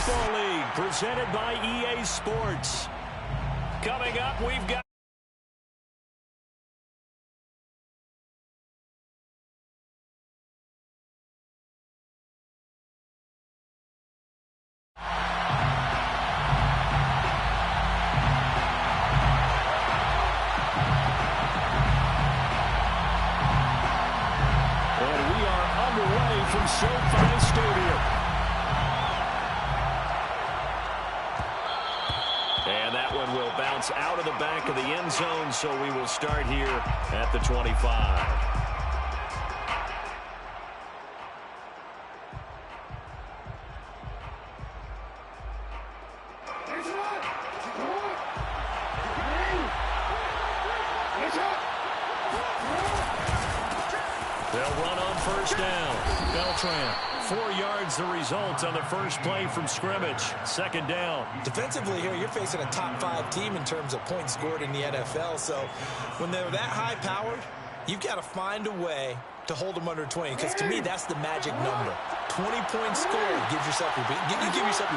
Football League, presented by EA Sports. Coming up, we've got... And we are underway from SoFi Stadium. And that one will bounce out of the back of the end zone, so we will start here at the 25. They'll run on first down. Beltran, 4 yards the result on the first play from scrimmage. Second down. Defensively here, you're facing a top 5 team in terms of points scored in the NFL. So when they're that high-powered, you've got to find a way to hold them under 20. Because to me, that's the magic number. 20 points scored gives yourself your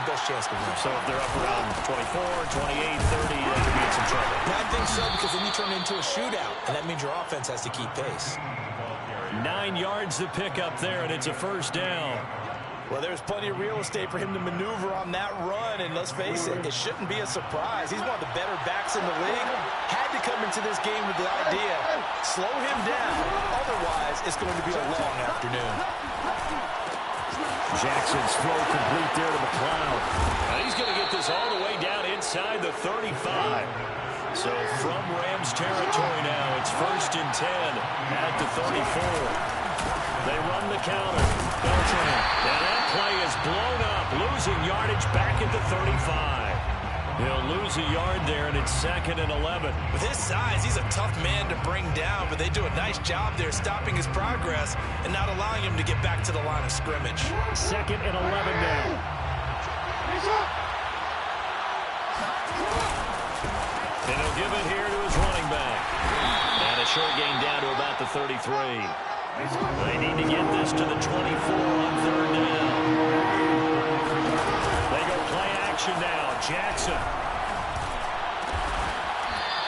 best chance to win. So if they're up around 24, 28, 30, they could be in some trouble. I think so, because then you turn it into a shootout, and that means your offense has to keep pace. 9 yards to pick up there, and it's a first down. Well, there's plenty of real estate for him to maneuver on that run, and let's face it, it shouldn't be a surprise. He's one of the better backs in the league. Had to come into this game with the idea, slow him down, otherwise it's going to be a long afternoon. Jackson's throw complete there to McLeod. Now he's going to get this all the way down inside the 35. So from Rams territory now, it's 1st and 10 at the 34. They run the counter. Beltran. And that play is blown up, losing yardage back at the 35. He'll lose a yard there, and it's 2nd and 11. With his size, he's a tough man to bring down, but they do a nice job there stopping his progress and not allowing him to get back to the line of scrimmage. 2nd and 11 now. And he'll give it here to his running back. And a short gain down to about the 33. They need to get this to the 24 on 3rd down. They go play action now. Jackson.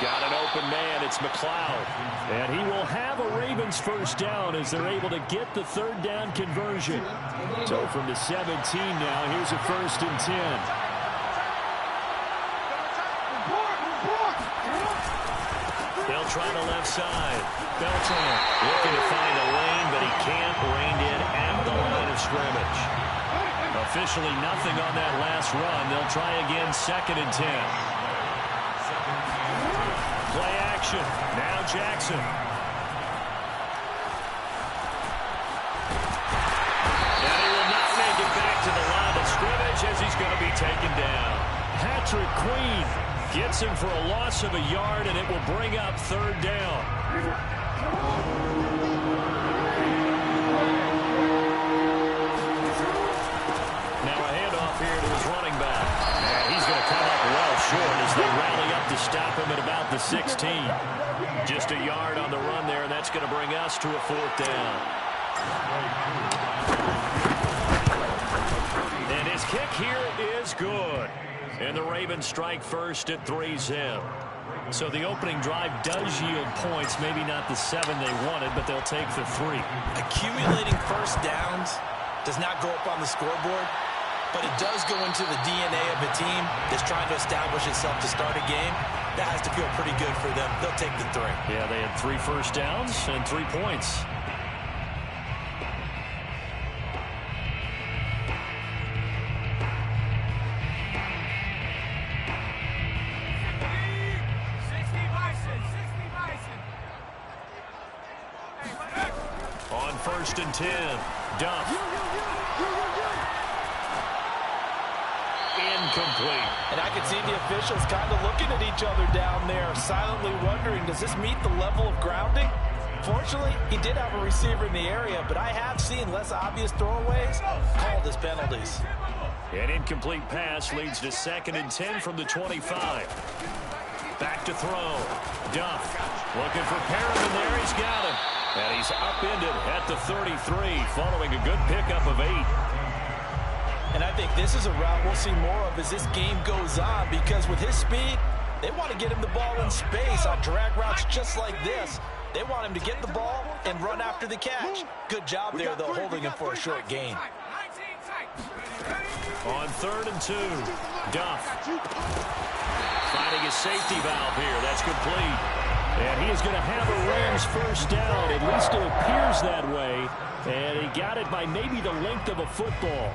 Got an open man. It's McLeod. And he will have a Ravens first down as they're able to get the 3rd down conversion. So from the 17 now, here's a 1st and 10. They'll try the left side. Beltran looking to find a lane, but he can't. Reined in at the line of scrimmage. Officially nothing on that last run. They'll try again, 2nd and 10. Play action. Now Jackson. And he will not make it back to the line of scrimmage as he's going to be taken down. Patrick Queen gets him for a loss of a yard, and it will bring up 3rd down. Now a handoff here to his running back. And he's going to come up well short as they rally up to stop him at about the 16. Just a yard on the run there, and that's going to bring us to a 4th down. And his kick here is good. And the Ravens strike first at 3-zip. So the opening drive does yield points, maybe not the 7 they wanted, but they'll take the 3. Accumulating first downs does not go up on the scoreboard, but it does go into the DNA of a team that's trying to establish itself to start a game. That has to feel pretty good for them. They'll take the 3. Yeah, they had 3 first downs and 3 points. On 1st and 10, Duff. Incomplete. And I could see the officials kind of looking at each other down there, silently wondering, does this meet the level of grounding? Fortunately, he did have a receiver in the area, but I have seen less obvious throwaways called as penalties. An incomplete pass leads to 2nd and 10 from the 25. Back to throw. Duff looking for Perriman there. He's got him. And he's upended at the 33 following a good pickup of 8. And I think this is a route we'll see more of as this game goes on, because with his speed, they want to get him the ball in space on drag routes just like this. They want him to get the ball and run after the catch. Good job there, though, holding him for a short gain. On 3rd and 2, Duff finding his safety valve here. That's complete. And he is going to have a Rams first down. At least it appears that way. And he got it by maybe the length of a football.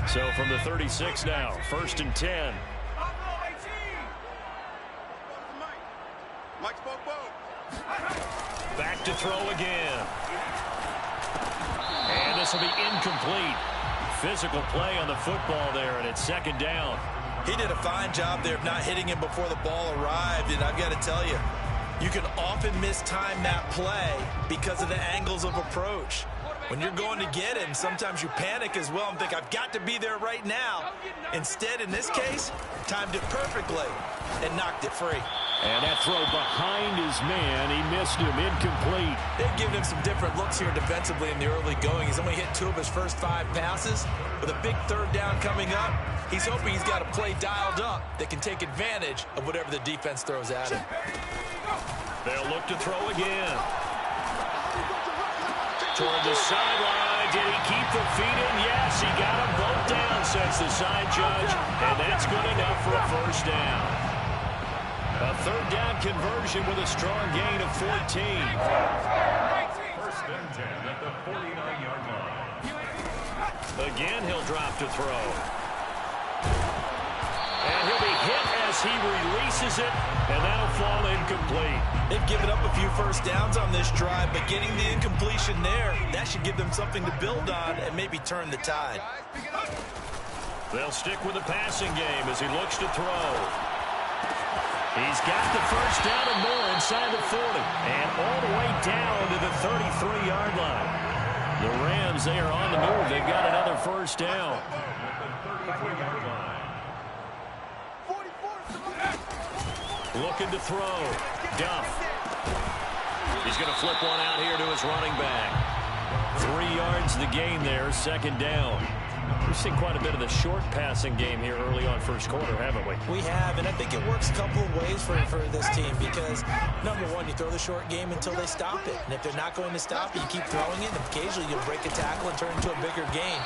So from the 36 now, 1st and 10. Back to throw again. And this will be incomplete. Physical play on the football there, and it's 2nd down. He did a fine job there of not hitting him before the ball arrived, and I've got to tell you, you can often mistime that play because of the angles of approach. When you're going to get him, sometimes you panic as well and think, I've got to be there right now. Instead, in this case, timed it perfectly and knocked it free. And that throw behind his man, he missed him, incomplete. They've given him some different looks here defensively in the early going. He's only hit 2 of his first 5 passes. With a big 3rd down coming up, he's hoping he's got a play dialed up that can take advantage of whatever the defense throws at him. They'll look to throw again. Toward the sideline. Did he keep the feet in? Yes, he got them both down, says the side judge. And that's good enough for a first down. A 3rd down conversion with a strong gain of 14. 1st and 10 at the 49-yard line. Again, he'll drop to throw. And he'll be hit as he releases it, and that'll fall incomplete. They've given up a few first downs on this drive, but getting the incompletion there, that should give them something to build on and maybe turn the tide. They'll stick with the passing game as he looks to throw. He's got the first down and more inside the 40, and all the way down to the 33-yard line. The Rams, they are on the move. They've got another first down. Looking to throw. Duff. He's going to flip one out here to his running back. 3 yards the gain there, 2nd down. We've seen quite a bit of the short passing game here early on first quarter, haven't we? We have, and I think it works a couple of ways for this team because, number one, you throw the short game until they stop it. And if they're not going to stop it, you keep throwing it, and occasionally you'll break a tackle and turn into a bigger gain.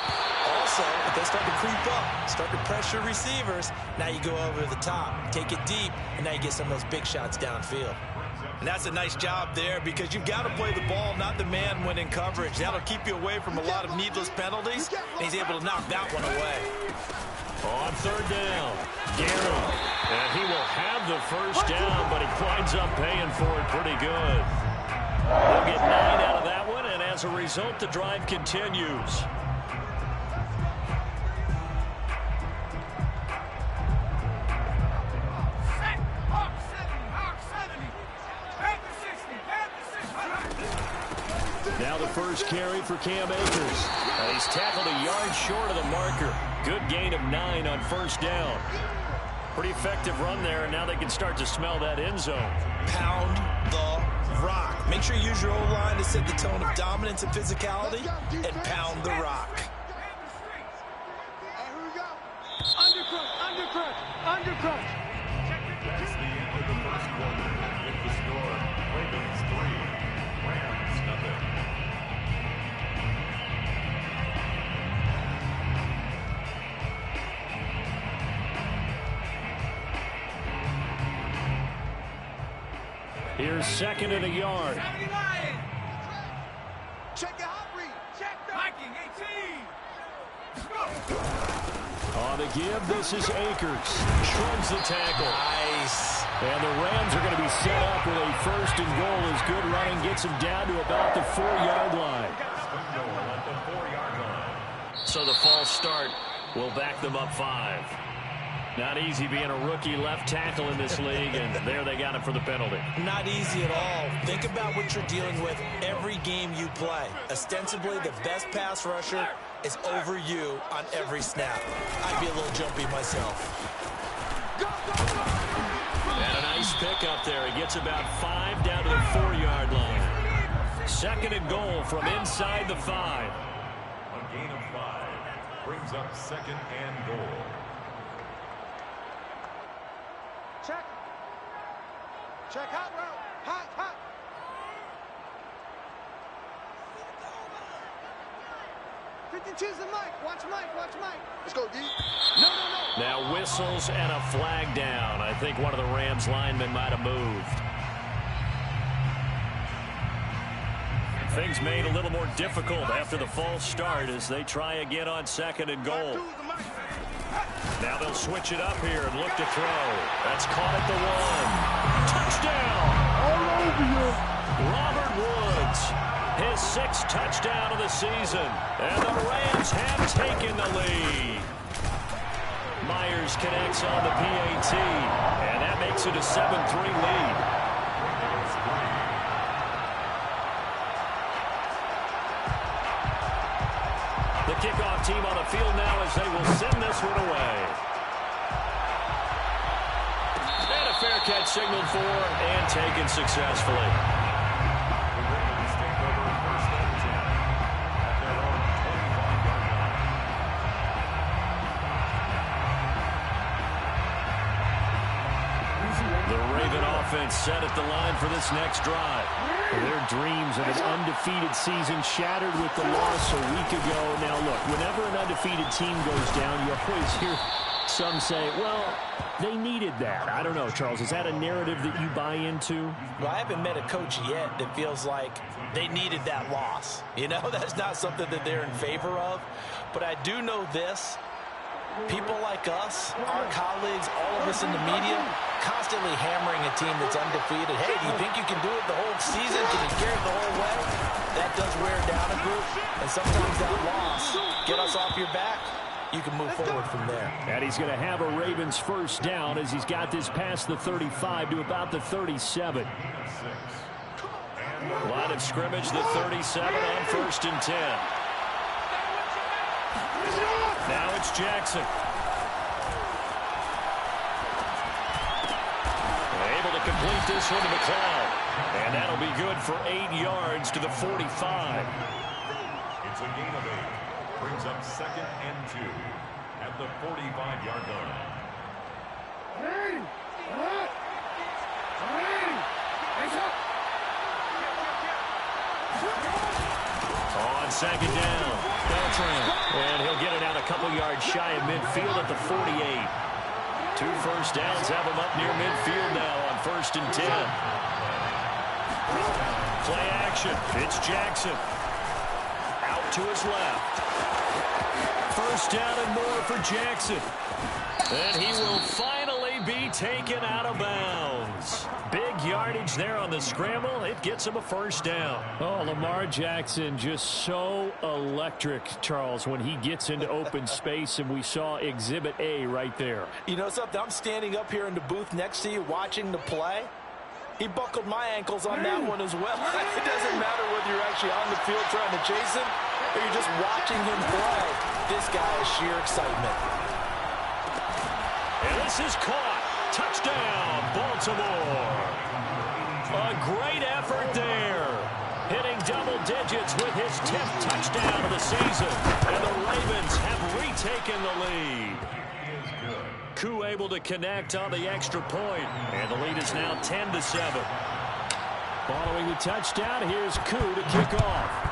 Also, if they start to creep up, start to pressure receivers, now you go over the top, take it deep, and now you get some of those big shots downfield. And that's a nice job there because you've got to play the ball, not the man when in coverage. That'll keep you away from a lot of needless penalties, and he's able to knock that one away. On 3rd down, Gary. And he will have the first down, but he winds up paying for it pretty good. They'll get 9 out of that one, and as a result, the drive continues. Now the first carry for Cam Akers. He's tackled a yard short of the marker. Good gain of 9 on 1st down. Pretty effective run there, and now they can start to smell that end zone. Pound the rock. Make sure you use your O-line to set the tone of dominance and physicality, and pound the rock. Undercrush. That's the end of the first quarter. With the score, Ravens 3, Rams nothing. Here's 2nd and a yard. Check the hot read. Check the Viking 18. On the give, this is Akers. Shrugs the tackle. Nice. And the Rams are going to be set up with a 1st and goal as good running gets them down to about the 4-yard line. So the false start will back them up 5. Not easy being a rookie left tackle in this league, and there they got it for the penalty. Not easy at all. Think about what you're dealing with every game you play. Ostensibly, the best pass rusher is over you on every snap. I'd be a little jumpy myself. And a nice pick up there. He gets about 5 down to the 4-yard line. Second and goal from inside the 5. A gain of 5 brings up second and goal. Check. Check hot route. Hot, hot. Choose the mic. Watch Mike. Watch Mike. Let's go, D. No. Now whistles and a flag down. I think one of the Rams linemen might have moved. Things made a little more difficult after the false start as they try again on second and goal. Now they'll switch it up here and look to throw. That's caught at the 1. Touchdown! All over you. Robert Woods. His 6th touchdown of the season. And the Rams have taken the lead. Myers connects on the PAT. And that makes it a 7-3 lead. The kickoff team on the field now as they will send this one away. And a fair catch signaled for and taken successfully. Offense set at the line for this next drive. Their dreams of an undefeated season shattered with the loss a week ago. Now, look, whenever an undefeated team goes down, you always hear some say, well, they needed that. I don't know, Charles. Is that a narrative that you buy into? Well, I haven't met a coach yet that feels like they needed that loss. You know, that's not something that they're in favor of. But I do know this. People like us, our colleagues, all of us in the media, constantly hammering a team that's undefeated. Hey, do you think you can do it the whole season? Can you carry it the whole way? That does wear down a group. And sometimes that loss, get us off your back, you can move forward from there. And he's going to have a Ravens first down as he's got this past the 35 to about the 37. Line of scrimmage, the 37 on 1st and 10. Now it's Jackson. Able to complete this one to McLeod. And that'll be good for 8 yards to the 45. It's a gain of 8. Brings up second and 2 at the 45-yard line. On second down, Beltran. And he'll get it out a couple yards shy of midfield at the 48. 2 first downs have him up near midfield now on 1st and 10. Play action. It's Jackson. Out to his left. First down and more for Jackson. And he will finally be taken out of bounds. Big yardage there on the scramble. It gets him a first down. Oh, Lamar Jackson just so electric, Charles, when he gets into open space, and we saw Exhibit A right there. You know something? I'm standing up here in the booth next to you watching the play. He buckled my ankles on that one as well. It doesn't matter whether you're actually on the field trying to chase him or you're just watching him play. This guy is sheer excitement. And this is caught. Touchdown, Baltimore. A great effort there. Hitting double digits with his 10th touchdown of the season. And the Ravens have retaken the lead. Koo able to connect on the extra point. And the lead is now 10-7. Following the touchdown, here's Koo to kick off.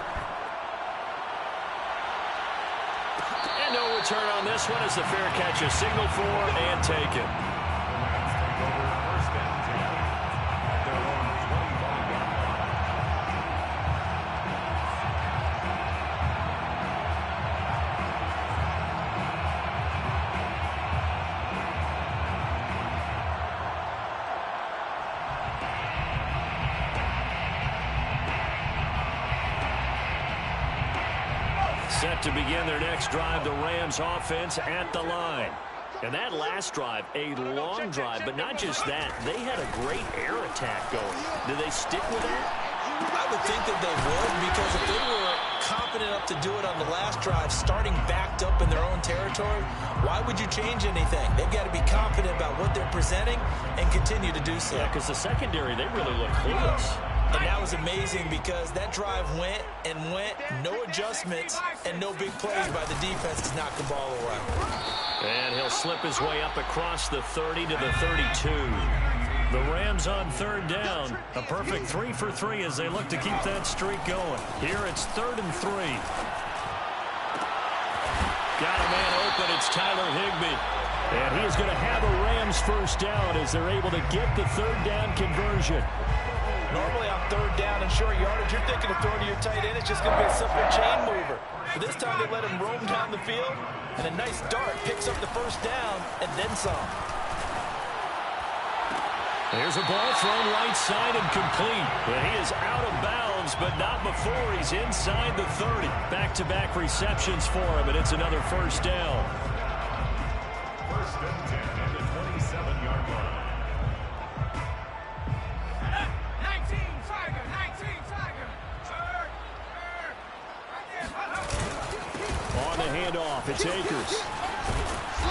And no return on this one as the fair catch is signaled for and taken. Set to begin their next drive, the Rams offense at the line. And that last drive, a long drive, but not just that. They had a great air attack going. Do they stick with that? I would think that they would, because if they were confident enough to do it on the last drive, starting backed up in their own territory, why would you change anything? They've got to be confident about what they're presenting and continue to do so. Yeah, because the secondary, they really look clueless. And that was amazing because that drive went and went, no adjustments, and no big plays by the defense to knock the ball away. And he'll slip his way up across the 30 to the 32. The Rams on third down. A perfect 3 for 3 as they look to keep that streak going. Here it's 3rd and 3. Got a man open. It's Tyler Higbee. And he is going to have a Rams first down as they're able to get the third down conversion. Normally on third down and short yardage, you're thinking of throwing to your tight end. It's just going to be a simple chain mover. But this time they let him roam down the field, and a nice dart picks up the first down and then some. There's a ball thrown right side and complete. And he is out of bounds, but not before he's inside the 30. Back-to-back receptions for him, and it's another first down. First and 10 at the 27-yard line. 19, Tiger, 19, Tiger. On the handoff, it's Akers.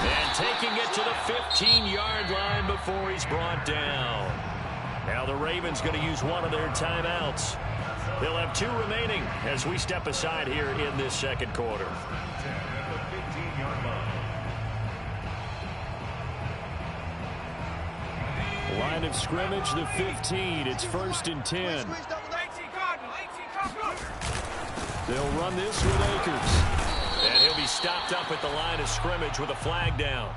And taking it to the 15-yard line before he's brought down. Now the Ravens going to use one of their timeouts. They'll have 2 remaining as we step aside here in this second quarter. 10 at the 15-yard line. Line of scrimmage, the 15. It's 1st and 10. They'll run this with Akers. And he'll be stopped up at the line of scrimmage with a flag down.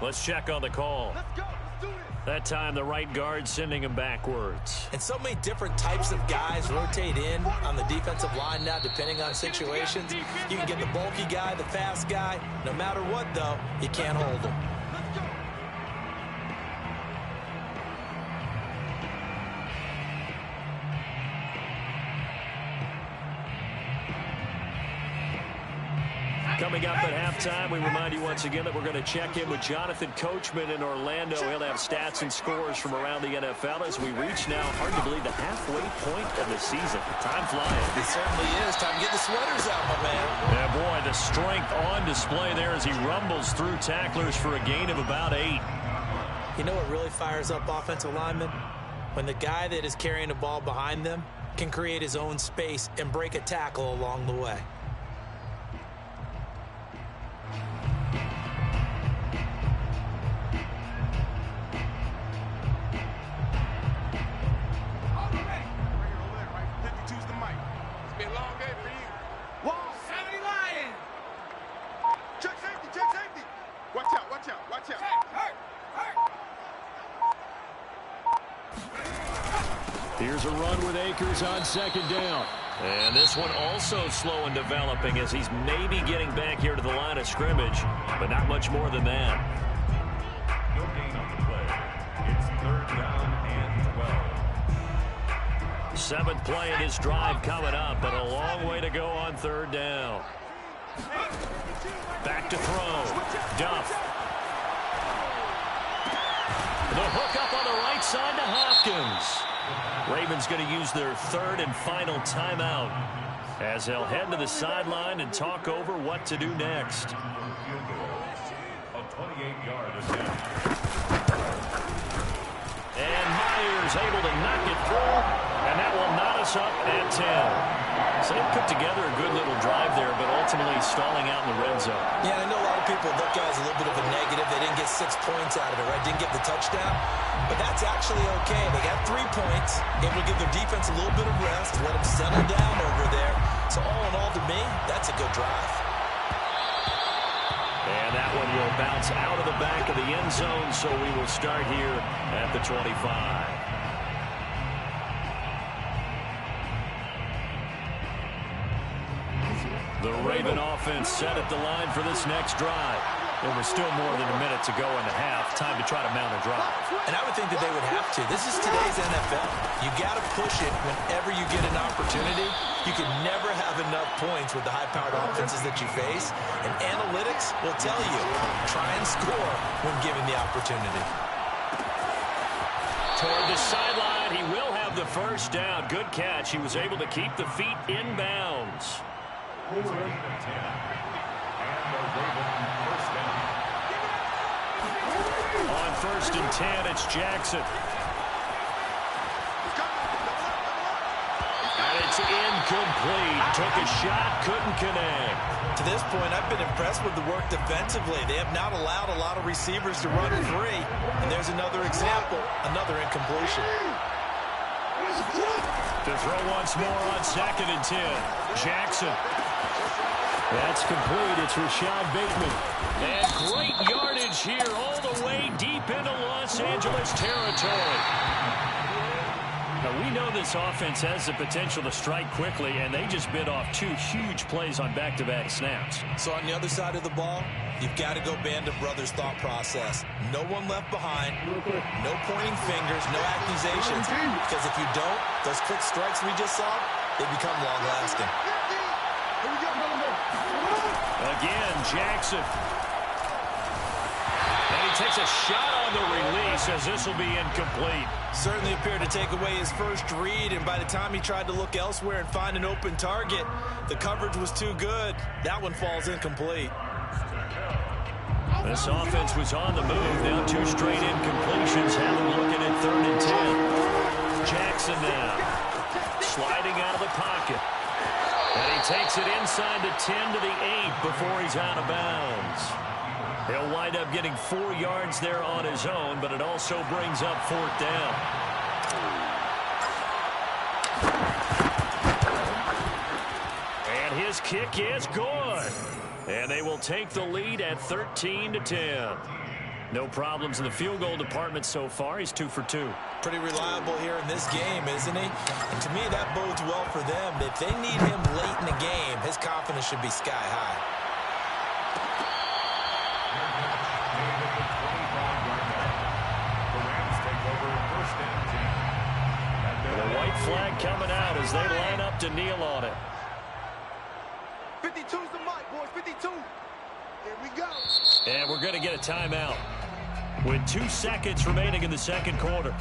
Let's check on the call. Let's go. Let's do this. That time the right guard sending him backwards. And so many different types of guys rotate in on the defensive line now, depending on situations. You can get the bulky guy, the fast guy. No matter what, though, you can't hold him. Let's go. Coming up at halftime, we remind you once again that we're going to check in with Jonathan Coachman in Orlando. He'll have stats and scores from around the NFL as we reach now, hard to believe, the halfway point of the season. Time flying. It certainly is. Time to get the sweaters out, my man. Yeah, boy, the strength on display there as he rumbles through tacklers for a gain of about 8. You know what really fires up offensive linemen? When the guy that is carrying the ball behind them can create his own space and break a tackle along the way. Here's a run with Akers on 2nd down. And this one also slow in developing as he's maybe getting back here to the line of scrimmage, but not much more than that. No gain on the play. It's 3rd down and 12. 7th play in his drive coming up, but a long way to go on 3rd down. Back to throw. Duff. The hook up on the right side to Hopkins. Ravens going to use their 3rd and final timeout as they'll head to the sideline and talk over what to do next. A 28-yard attempt. And Myers able to knock it through, and that will knot us up at 10. So they put together a good little drive there, but ultimately stalling out in the red zone. Yeah, I know a lot of people look at it as a little bit of a negative. They didn't get 6 points out of it, right? Didn't get the touchdown. But that's actually okay. They got 3 points. Able to give their defense a little bit of rest, let them settle down over there. So all in all, to me, that's a good drive. And that one will bounce out of the back of the end zone, so we will start here at the 25. The Raven offense set at the line for this next drive. And we're still more than a minute to go in the half. Time to try to mount a drive. And I would think that they would have to. This is today's NFL. You got to push it whenever you get an opportunity. You can never have enough points with the high-powered offenses that you face. And analytics will tell you, try and score when given the opportunity. Toward the sideline, he will have the first down. Good catch. He was able to keep the feet in bounds. It's a gain of 10. And the Ravens first down. On 1st and 10, it's Jackson. Incomplete. Took a shot, couldn't connect. To this point, I've been impressed with the work defensively. They have not allowed a lot of receivers to run free. And there's another example, another incompletion. To throw once more on 2nd and 10. Jackson. That's complete. It's Rashad Bateman. And great yardage here all the way deep into Los Angeles territory. Now, we know this offense has the potential to strike quickly, and they just bit off 2 huge plays on back-to-back snaps. So on the other side of the ball, you've got to go Band of Brothers thought process. No one left behind, no pointing fingers, no accusations. Because if you don't, those quick strikes we just saw, they become long-lasting. Again, Jackson. And he takes a shot on the release as this will be incomplete. Certainly appeared to take away his first read, and by the time he tried to look elsewhere and find an open target, the coverage was too good. That one falls incomplete. This offense was on the move. Now 2 straight incompletions. Have him looking at 3rd and 10. Jackson now. Sliding out of the pocket. And he takes it inside the 10 to the 8 before he's out of bounds. He'll wind up getting 4 yards there on his own, but it also brings up 4th down. And his kick is good. And they will take the lead at 13-10. No problems in the field goal department so far. He's 2 for 2. Pretty reliable here in this game, isn't he? And to me, that bodes well for them. If they need him late in the game, his confidence should be sky high. The white flag coming out as they line up to kneel on it. 52's the mic, boys. 52. Here we go. And we're going to get a timeout with 2 seconds remaining in the 2nd quarter.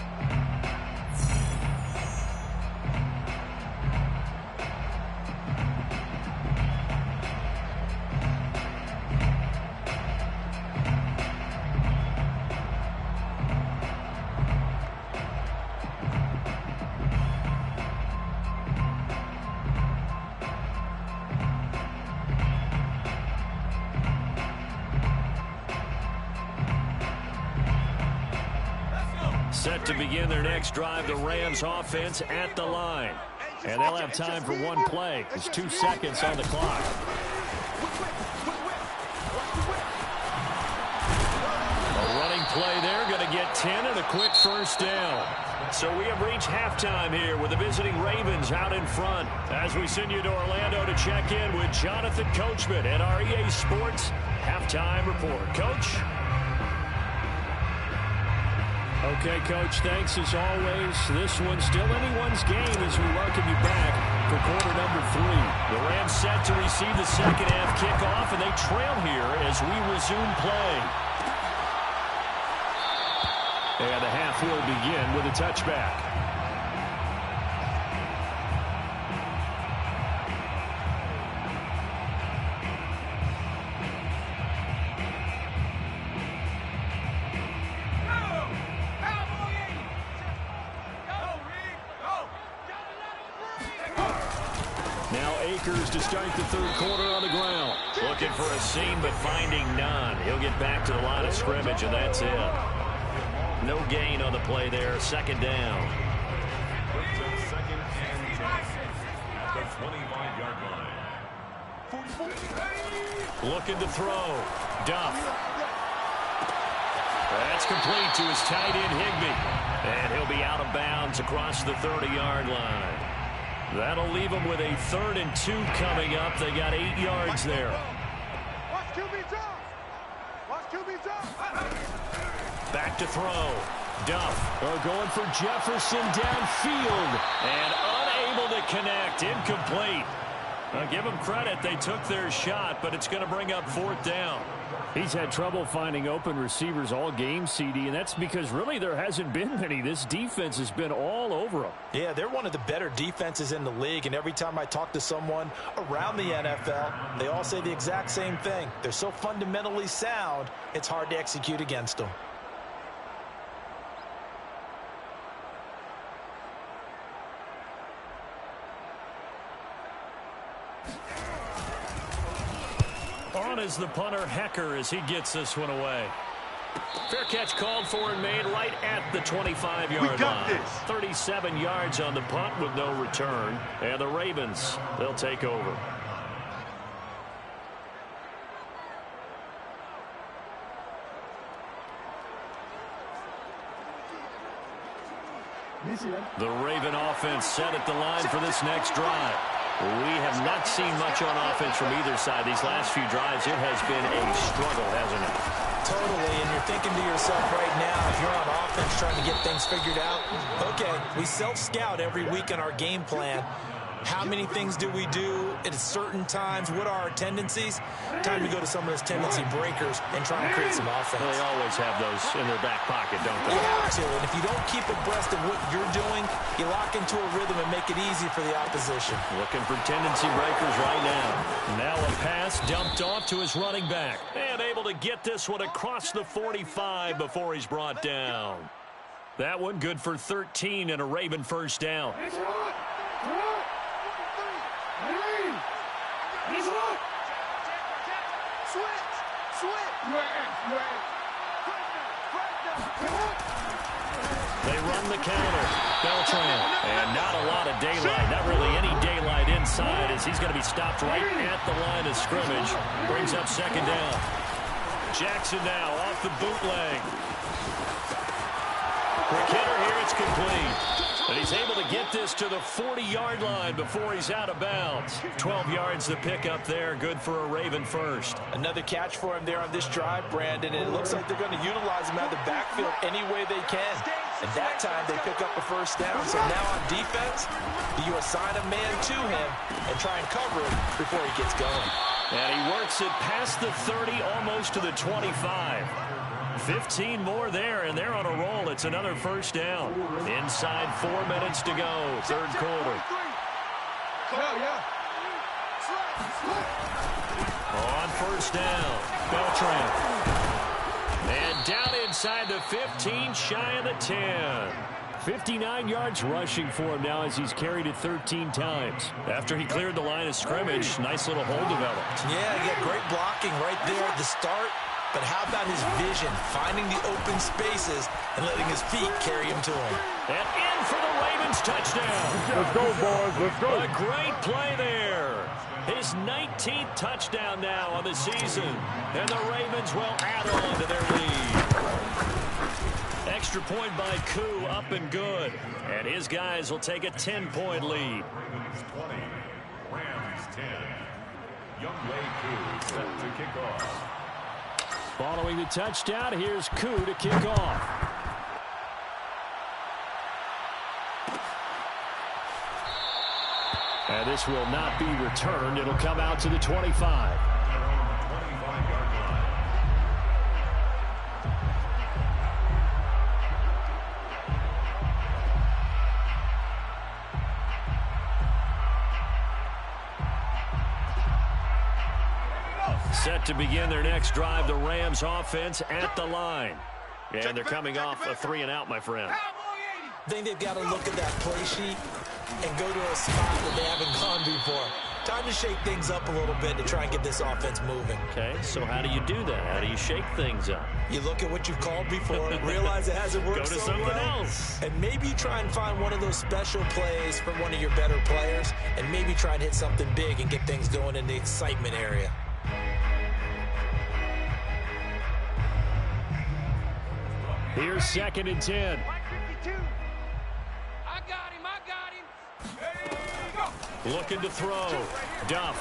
Set to begin their next drive, the Rams offense at the line. And they'll have time for 1 play. There's 2 seconds on the clock. A running play there, going to get 10 and a quick first down. So we have reached halftime here with the visiting Ravens out in front. As we send you to Orlando to check in with Jonathan Coachman at our EA Sports Halftime Report. Coach? Okay, Coach, thanks as always. This one's still anyone's game as we welcome you back for quarter number 3. The Rams set to receive the second half kickoff, and they trail here as we resume play. And the half will begin with a touchback. To start the 3rd quarter on the ground. Looking for a seam, but finding none. He'll get back to the line of scrimmage, and that's it. No gain on the play there. 2nd down. Second and 10 at the 25-yard line. Looking to throw. Duff. That's complete to his tight end, Higbee. And he'll be out of bounds across the 30-yard line. That'll leave them with a 3rd and 2 coming up. They got 8 yards there. Watch QB drop. Watch QB drop. Back to throw. Duff. Going for Jefferson downfield. And unable to connect. Incomplete. Give them credit. They took their shot, but it's going to bring up 4th down. He's had trouble finding open receivers all game, CD, and that's because really there hasn't been many. This defense has been all over them. Yeah, they're one of the better defenses in the league, and every time I talk to someone around the NFL, they all say the exact same thing. They're so fundamentally sound, it's hard to execute against them. down is the punter Hecker as he gets this one away. Fair catch called for and made right at the 25-yard line. 37 yards on the punt with no return. And the Ravens, they'll take over. The Raven offense set at the line for this next drive. We have not seen much on offense from either side. These last few drives, it has been a struggle, hasn't it? Totally, and you're thinking to yourself right now, if you're on offense trying to get things figured out, okay, we self-scout every week in our game plan. How many things do we do at certain times? What are our tendencies? Time to go to some of those tendency breakers and try and create some offense. They always have those in their back pocket, don't they? You have to, and if you don't keep abreast of what you're doing, you lock into a rhythm and make it easy for the opposition. Looking for tendency breakers right now. Now a pass dumped off to his running back. And able to get this one across the 45 before he's brought down. That one good for 13 and a Raven first down. They run the counter. Beltran. And not a lot of daylight. Not really any daylight inside as he's going to be stopped right at the line of scrimmage. Brings up second down. Jackson now off the bootleg. McKinnon here, it's complete. And he's able to get this to the 40-yard line before he's out of bounds. 12 yards to pick up there. Good for a Raven first. Another catch for him there on this drive, Brandon, and it looks like they're going to utilize him out of the backfield any way they can. And that time they pick up a first down. So now on defense, you assign a man to him and try and cover him before he gets going. And he works it past the 30, almost to the 25. 15 more there, and they're on a roll. It's another first down. Inside 4 minutes to go, third quarter. On first down, Beltran. And down inside the 15, shy of the 10. 59 yards rushing for him now as he's carried it 13 times. After he cleared the line of scrimmage, nice little hole developed. Yeah, he got great blocking right there at the start. But how about his vision, finding the open spaces and letting his feet carry him to him? And in for the Ravens touchdown. Let's go, boys. Let's go. A great play there. His 19th touchdown now on the season. And the Ravens will add on to their lead. Extra point by Koo, up and good. And his guys will take a 10-point lead. Ravens 20, Rams 10. Youngway Koo set to kick off. Following the touchdown, here's Koo to kick off. And this will not be returned. It'll come out to the 25. Set to begin their next drive, the Rams offense at the line. And they're coming off a 3-and-out, my friend. I think they've got to look at that play sheet and go to a spot that they haven't gone before. Time to shake things up a little bit to try and get this offense moving. Okay, so how do you do that? How do you shake things up? You look at what you've called before, realize it hasn't worked Go to so something well, else. and maybe try and find one of those special plays from one of your better players, and maybe try and hit something big and get things going in the excitement area. Here's 2nd and 10. I got him. Looking to throw. Duff.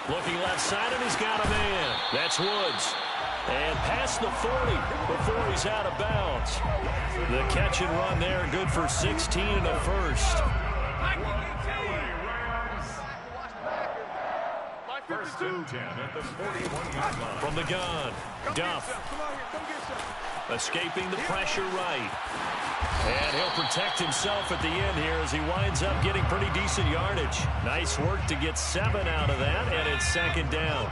Looking left side, and he's got a man. That's Woods. And past the 40 before he's out of bounds. The catch and run there, good for 16 and a first. First and 10 at the 41-yard line. From the gun, Duff. Escaping the pressure right. And he'll protect himself at the end here as he winds up getting pretty decent yardage. Nice work to get 7 out of that, and it's second down.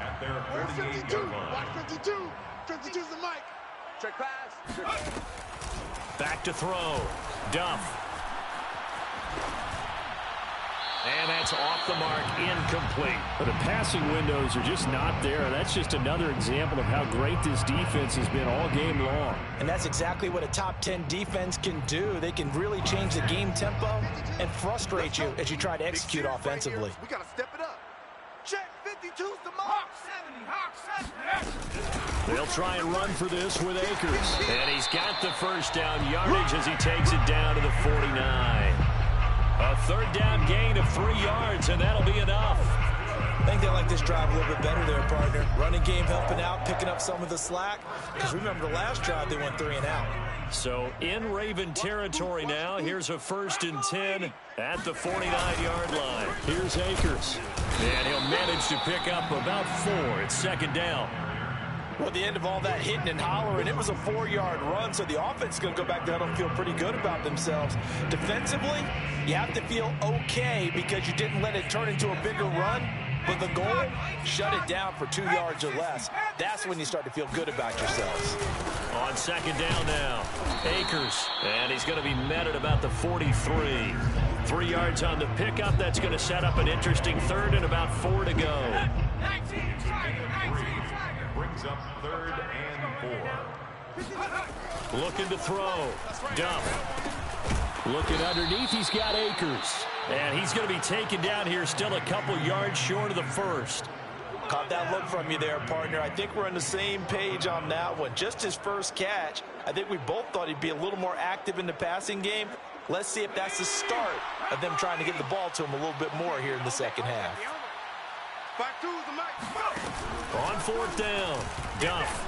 At their 48-yard line. 52. 52's the mic. Check pass. Back to throw. Duff. And that's off the mark, incomplete. But the passing windows are just not there. That's just another example of how great this defense has been all game long. And that's exactly what a top 10 defense can do. They can really change the game tempo and frustrate you as you try to execute offensively. We got to step it up. Check 52's the mark. 70. They'll try and run for this with Akers. And he's got the first down yardage as he takes it down to the 49. A third down gain of 3 yards, and that'll be enough. I think they like this drive a little bit better there, partner. Running game helping out, picking up some of the slack. Because remember, the last drive, they went 3 and out. So in Raven territory now. Here's a 1st and 10 at the 49-yard line. Here's Akers. And he'll manage to pick up about 4 at 2nd down. Well, at the end of all that hitting and hollering, it was a 4-yard run, so the offense is going to go back there and feel pretty good about themselves. Defensively, you have to feel okay because you didn't let it turn into a bigger run, but the goal, shut it down for 2 yards or less. That's when you start to feel good about yourselves. On 2nd down now, Akers, and he's going to be met at about the 43. 3 yards on the pickup. That's going to set up an interesting 3rd and about 4 to go. Brings up 3rd and 4. Looking to throw. Duff. Looking underneath, he's got Akers. And he's going to be taken down here still a couple yards short of the 1st. Caught that look from you there, partner. I think we're on the same page on that one. Just his first catch. I think we both thought he'd be a little more active in the passing game. Let's see if that's the start of them trying to get the ball to him a little bit more here in the second half. On 4th down, Duff.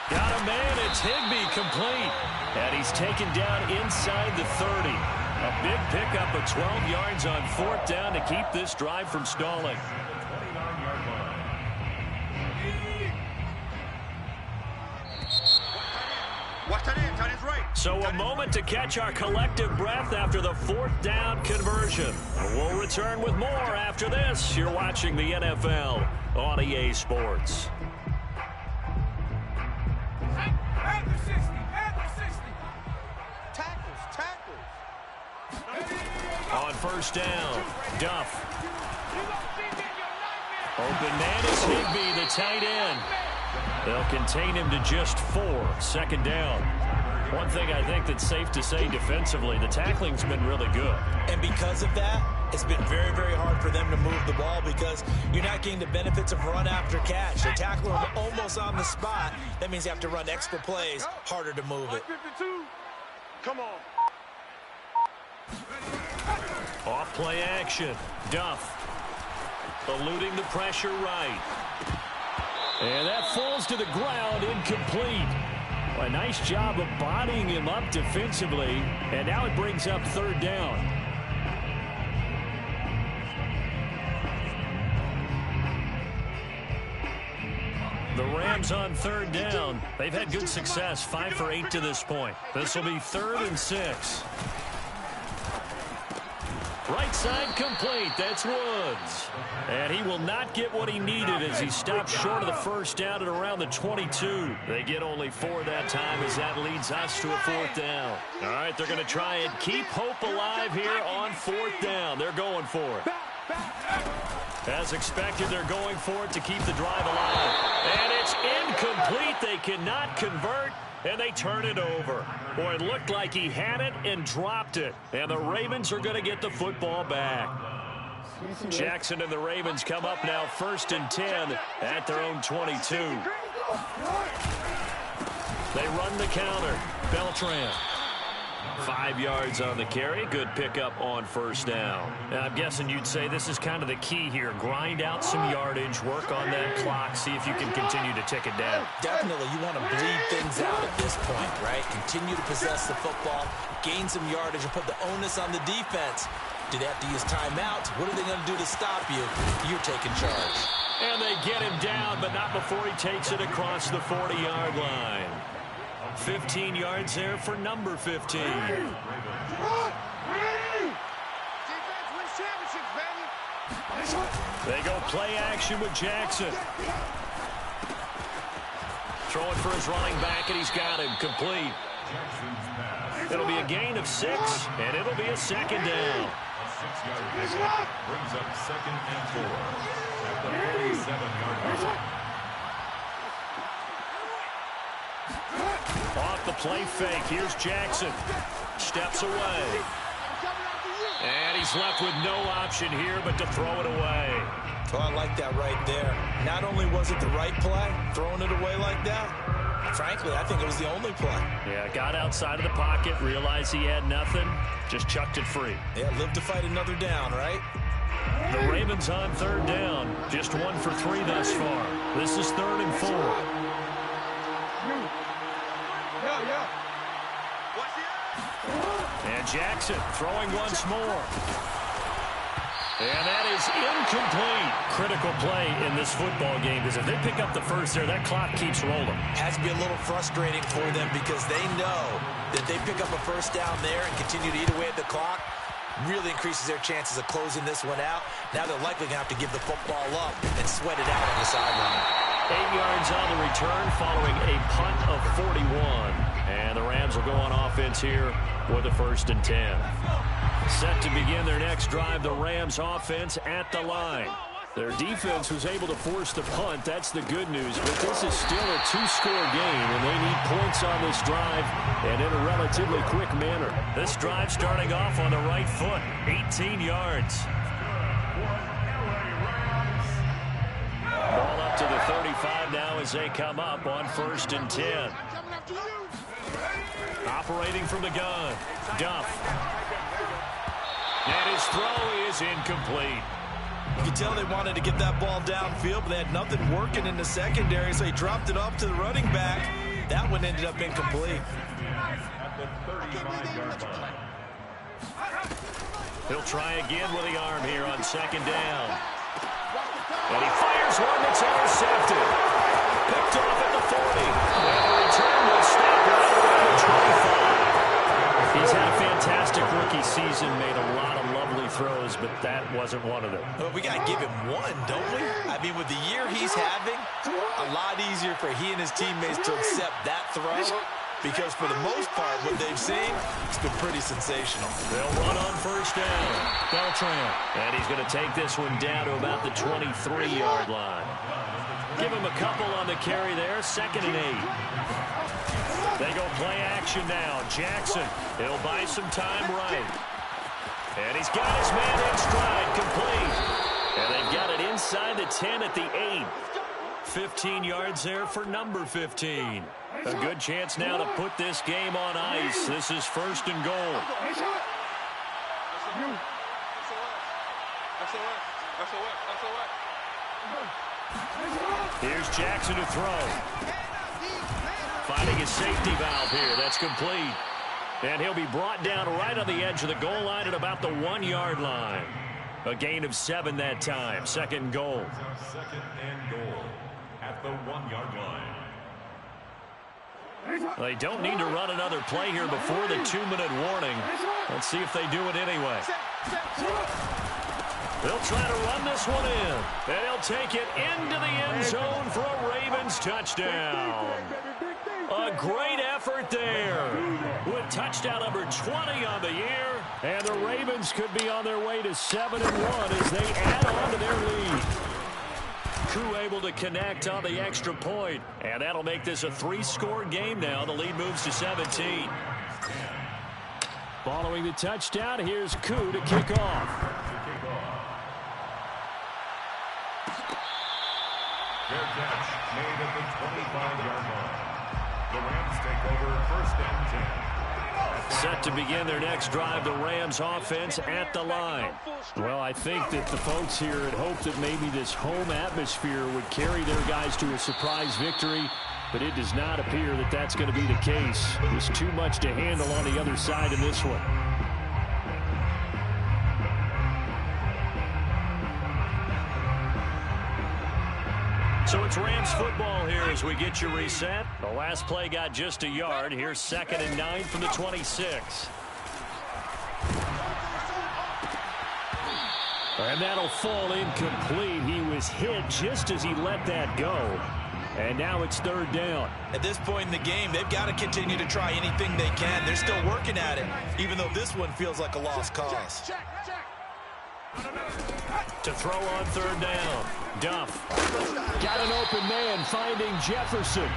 Got a man, it's Higbee, complete. And he's taken down inside the 30. A big pickup of 12 yards on 4th down to keep this drive from stalling. Watch that end, on his right. So a moment to catch our collective breath after the 4th down conversion. We'll return with more after this. You're watching the NFL on EA Sports. Tackles. On 1st down, Duff. Open man is Higbee, the tight end. They'll contain him to just 4. 2nd down. One thing I think that's safe to say defensively, the tackling's been really good. And because of that, it's been very, very hard for them to move the ball because you're not getting the benefits of run after catch. They tackle him almost on the spot. That means you have to run extra plays, harder to move it. 52. Come on. Off play action. Duff. Eluding the pressure right. And that falls to the ground, incomplete. A nice job of bodying him up defensively. And now it brings up 3rd down. The Rams on 3rd down. They've had good success, 5 for 8 to this point. This will be 3rd and 6. Right side complete. That's Woods. And he will not get what he needed as he stopped short of the 1st down at around the 22. They get only 4 that time as that leads us to a 4th down. All right, they're going to try and keep hope alive here on 4th down. They're going for it. As expected, they're going for it to keep the drive alive. And it's incomplete. They cannot convert. And they turn it over. Boy, it looked like he had it and dropped it. And the Ravens are going to get the football back. Jackson and the Ravens come up now 1st and 10 at their own 22. They run the counter. Beltran. 5 yards on the carry. Good pickup on 1st down. Now, I'm guessing you'd say this is kind of the key here. Grind out some yardage, work on that clock, see if you can continue to tick it down. Definitely, you want to bleed things out at this point, right? Continue to possess the football, gain some yardage, and put the onus on the defense. Do they have to use timeouts? What are they going to do to stop you? You're taking charge. And they get him down, but not before he takes it across the 40-yard line. 15 yards there for number 15. Defense wins championships, baby. They go play action with Jackson. Throwing for his running back, and he's got him complete. It'll be a gain of 6, and it'll be a 2nd down. 6-yard pickup brings up 2nd and 4 at the 47-yard line. Off the play fake. Here's Jackson. Steps away. And he's left with no option here but to throw it away. Oh, I like that right there. Not only was it the right play, throwing it away like that, frankly, I think it was the only play. Yeah, got outside of the pocket, realized he had nothing, just chucked it free. Yeah, live to fight another down, right? The Ravens on 3rd down. Just 1 for 3 thus far. This is 3rd and 4. And Jackson throwing once more. And that is incomplete. Critical play in this football game, because if they pick up the first there, that clock keeps rolling. Has to be a little frustrating for them because they know that they pick up a first down there and continue to eat away at the clock. Really increases their chances of closing this one out. Now they're likely going to have to give the football up and sweat it out on the sideline. 8 yards on the return following a punt of 41. And the Rams will go on offense here with a 1st and 10. Set to begin their next drive, the Rams offense at the line. Their defense was able to force the punt. That's the good news. But this is still a 2-score game, and they need points on this drive and in a relatively quick manner. This drive starting off on the right foot, 18 yards. Ball up to the 35 now as they come up on 1st and 10. Operating from the gun, Duff. And his throw is incomplete. You can tell they wanted to get that ball downfield, but they had nothing working in the secondary, so he dropped it off to the running back. That one ended up incomplete. At the 35-yard line. He'll try again with the arm here on 2nd down. And he fires one that's intercepted. Picked off at the 40. And the return will stop right around the 25. He's had a fantastic rookie season, made a lot of lovely throws, but that wasn't one of them. Well, we got to give him one, don't we? I mean, with the year he's having, a lot easier for he and his teammates to accept that throw, because for the most part, what they've seen, it's been pretty sensational. They'll run on 1st down. Beltran. And he's going to take this one down to about the 23-yard line. Give him a couple on the carry there, 2nd and 8. They go play action now. Jackson, he'll buy some time right. And he's got his man in stride, complete. And they've got it inside the 10 at the 8. 15 yards there for number 15. A good chance now to put this game on ice. This is 1st and goal. Here's Jackson to throw. Finding his safety valve here. That's complete. And he'll be brought down right on the edge of the goal line at about the 1-yard line. A gain of 7 that time. 2nd and goal. 2nd and goal at the 1-yard line. They don't need to run another play here before the 2-minute warning. Let's see if they do it anyway. They'll try to run this one in. And he'll take it into the end zone for a Ravens touchdown. A great effort there with touchdown number 20 on the year. And the Ravens could be on their way to 7-1 as they add on to their lead. Koo able to connect on the extra point. And that'll make this a 3-score game now. The lead moves to 17. Following the touchdown, here's Koo to kick off. Their catch made at the 25-yard line. The Rams take over 1st and 10. Set to begin their next drive, the Rams offense at the line. Well, I think that the folks here had hoped that maybe this home atmosphere would carry their guys to a surprise victory, but it does not appear that that's going to be the case. There's too much to handle on the other side in this one. So it's Rams football here as we get you reset. The last play got just a yard. Here's 2nd and 9 from the 26. And that'll fall incomplete. He was hit just as he let that go. And now it's 3rd down. At this point in the game, they've got to continue to try anything they can. They're still working at it, even though this one feels like a lost cause. To throw on third down. Duff. Got an open man finding Jefferson.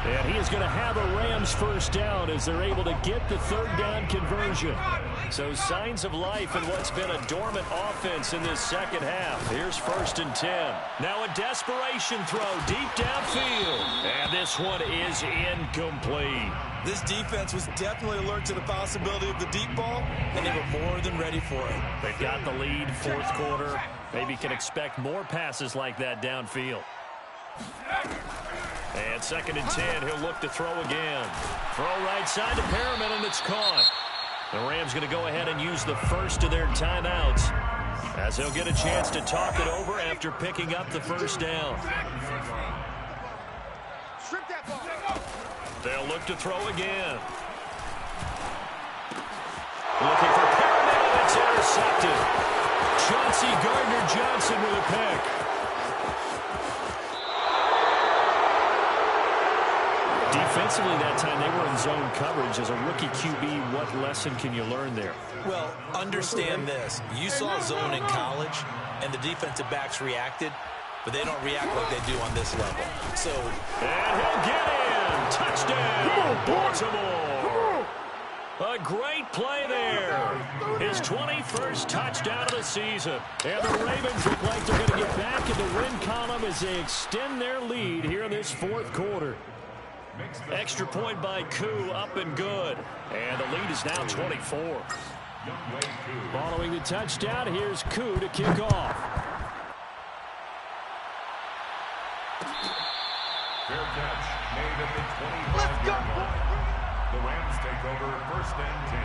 And he is going to have a Rams first down as they're able to get the third down conversion. So signs of life in what's been a dormant offense in this second half. Here's 1st and 10. Now a desperation throw deep downfield. And this one is incomplete. This defense was definitely alert to the possibility of the deep ball, and they were more than ready for it. They've got the lead, fourth quarter. Maybe can expect more passes like that downfield. And 2nd and 10, he'll look to throw again. Throw right side to Perriman, and it's caught. The Rams going to go ahead and use the first of their timeouts as they'll get a chance to talk it over after picking up the first down. They'll look to throw again. Looking for Perriman, and it's intercepted. Chauncey Gardner-Johnson with a pick. Defensively that time, they were in zone coverage. As a rookie QB, what lesson can you learn there? Well, understand this. You saw zone in college, and the defensive backs reacted, but they don't react like they do on this level. So, and he'll get in. Touchdown, Baltimore. A great play there. His 21st touchdown of the season. And the Ravens look like they're going to get back in the win column as they extend their lead here in this fourth quarter. Extra point by Koo, up and good. And the lead is now 24. Following the touchdown, here's Koo to kick off. Fair catch made at the 25-yard line. The Rams take over 1st and 10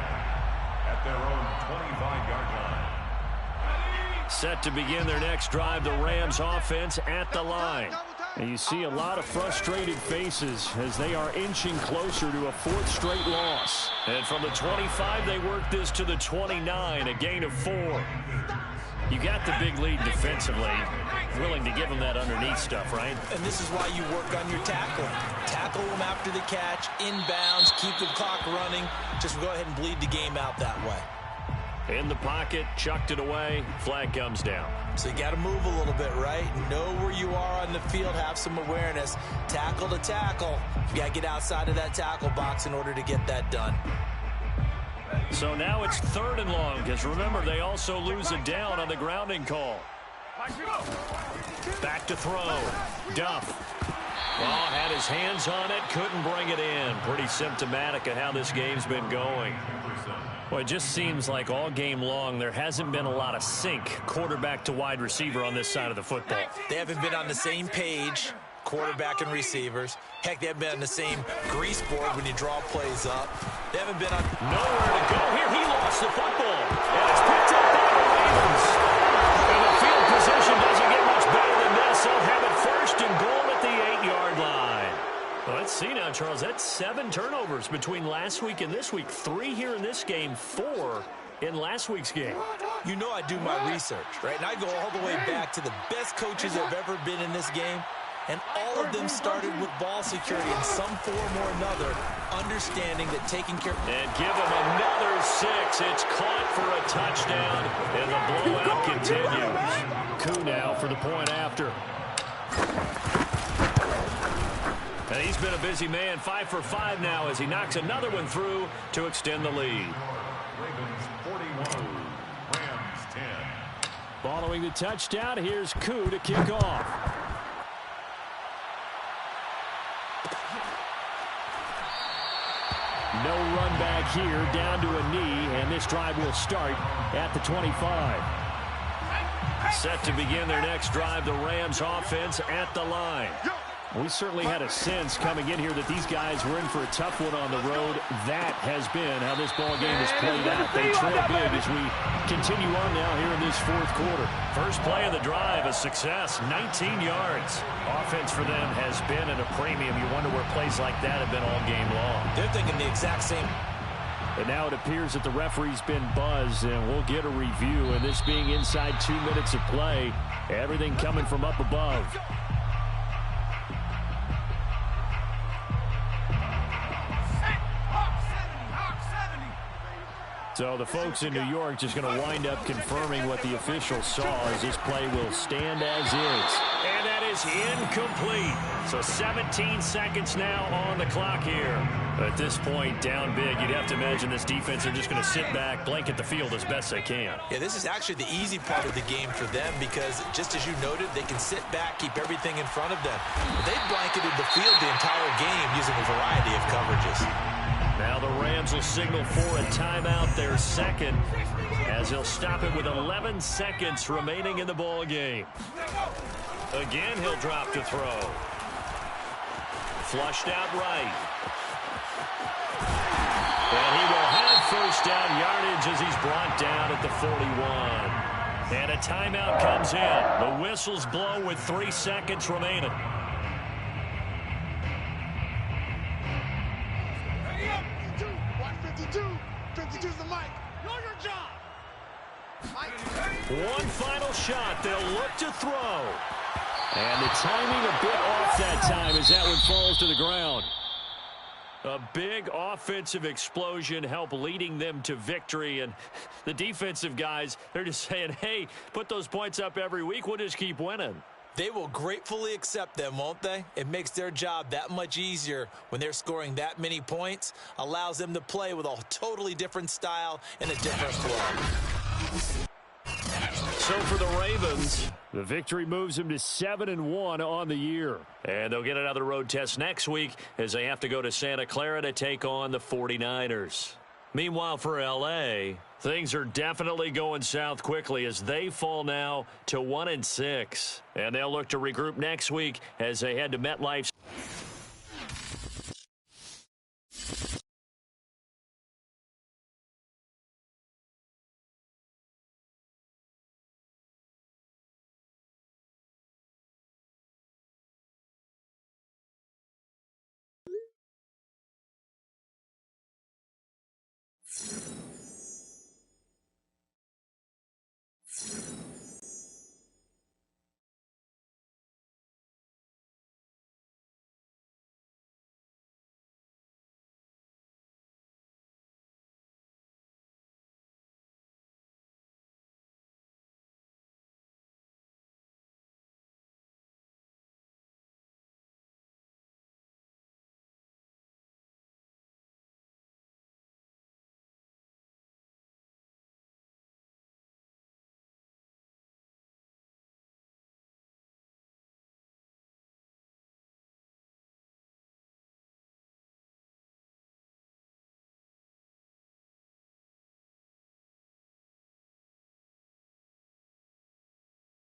at their own 25-yard line. Set to begin their next drive, the Rams offense at the line. And you see a lot of frustrated faces as they are inching closer to a 4th straight loss. And from the 25, they work this to the 29, a gain of 4. You got the big lead defensively. Willing to give them that underneath stuff, right? And this is why you work on your tackling. Tackle them after the catch, inbounds, keep the clock running. Just go ahead and bleed the game out that way. In the pocket, chucked it away, flag comes down. So you got to move a little bit, right? Know where you are on the field, have some awareness. Tackle to tackle. You got to get outside of that tackle box in order to get that done. So now it's 3rd and long, because remember, they also lose a down on the grounding call. Back to throw. Duff. Well, had his hands on it, couldn't bring it in. Pretty symptomatic of how this game's been going. Well, it just seems like all game long there hasn't been a lot of sync quarterback to wide receiver on this side of the football. They haven't been on the same page, quarterback and receivers. Heck, they haven't been on the same grease board when you draw plays up. They haven't been on... Nowhere to go here. He lost the football. And it's picked up by the Ravens. And the field position doesn't get much better than this. They'll have it 1st and goal at the 8-yard line. Well, let's see now, Charles. That's 7 turnovers between last week and this week. 3 here in this game, 4 in last week's game. You know I do my research, right? And I go all the way back to the best coaches that have ever been in this game. And all of them started with ball security in some form or another, understanding that taking care... And give him another 6. It's caught for a touchdown, and the blowout continues. Koo now for the point after. And he's been a busy man, 5 for 5 now as he knocks another one through to extend the lead. Ravens 41, Rams 10. Following the touchdown, here's Koo to kick off. No run back here, down to a knee, and this drive will start at the 25. Set to begin their next drive, the Rams offense at the line. We certainly had a sense coming in here that these guys were in for a tough one on the road. That has been how this ball game has played out. They trail big as we continue on now here in this fourth quarter. First play of the drive, a success, 19 yards. Offense for them has been at a premium. You wonder where plays like that have been all game long. They're thinking the exact same. And now it appears that the referee's been buzzed, and we'll get a review. And this being inside 2 minutes of play, everything coming from up above. So the folks in New York just going to wind up confirming what the officials saw as this play will stand as is. And that is incomplete. So 17 seconds now on the clock here. At this point, down big, you'd have to imagine this defense are just going to sit back, blanket the field as best they can. Yeah, this is actually the easy part of the game for them because, just as you noted, they can sit back, keep everything in front of them. They've blanketed the field the entire game using a variety of coverages. Now the Rams will signal for a timeout, their second, as he'll stop it with 11 seconds remaining in the ball game. Again, he'll drop to throw. Flushed out right. And he will have first down yardage as he's brought down at the 41. And a timeout comes in. The whistles blow with 3 seconds remaining. 52's the mic. Know your job. One final shot. They'll look to throw. And the timing a bit off that time as that one falls to the ground. A big offensive explosion helped leading them to victory. And the defensive guys, they're just saying, hey, put those points up every week. We'll just keep winning. They will gratefully accept them, won't they? It makes their job that much easier when they're scoring that many points. Allows them to play with a totally different style and a different flow. So for the Ravens, the victory moves them to 7-1 on the year. And they'll get another road test next week as they have to go to Santa Clara to take on the 49ers. Meanwhile, for L.A., things are definitely going south quickly as they fall now to 1-6. And they'll look to regroup next week as they head to MetLife.